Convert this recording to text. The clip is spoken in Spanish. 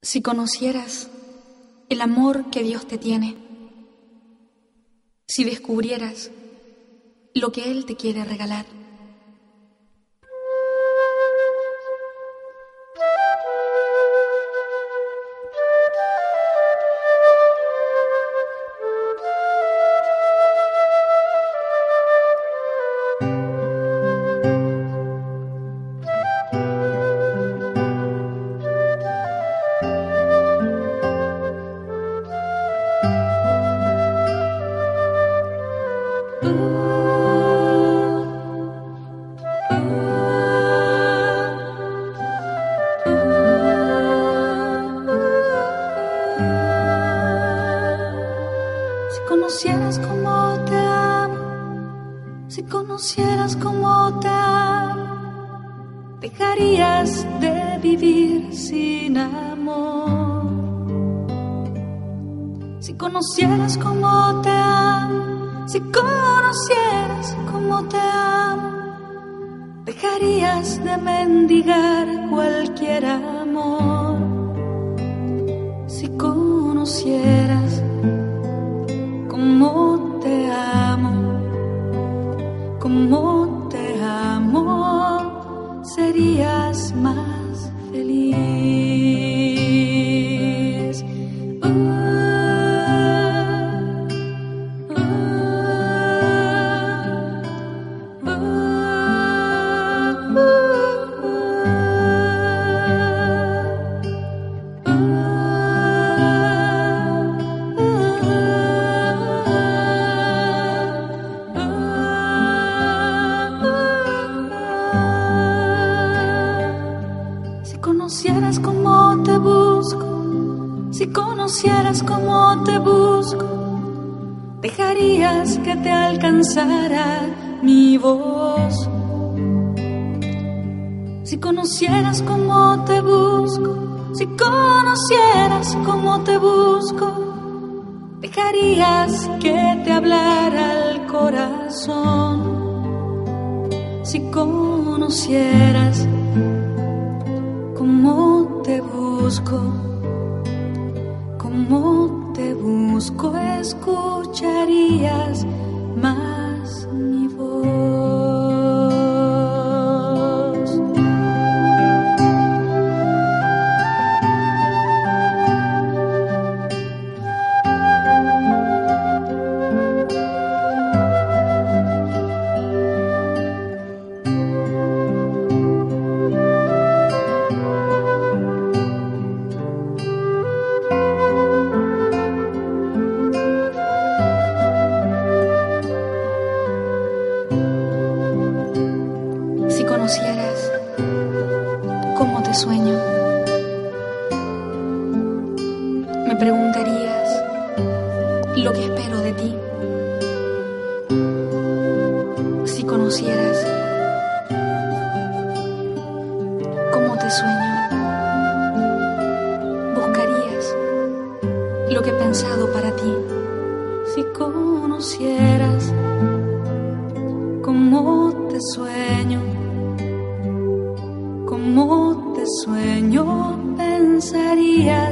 Si conocieras el amor que Dios te tiene, si descubrieras lo que Él te quiere regalar. conocieras cómo te amo, si conocieras cómo te amo, dejarías de vivir sin amor. Si conocieras cómo te amo, si conocieras cómo te amo, dejarías de mendigar cualquier amor. Si conocieras cómo te amo, serías más feliz. Si conocieras cómo te busco, si conocieras cómo te busco, dejarías que te alcanzara mi voz. Si conocieras cómo te busco, si conocieras cómo te busco, dejarías que te hablara el corazón. Si conocieras cómo te busco, escucharías más mi voz. Si conocieras cómo te sueño, me preguntarías lo que espero de ti. Si conocieras cómo te sueño, buscarías lo que he pensado para ti. Si conocieras cómo te sueño, pensarías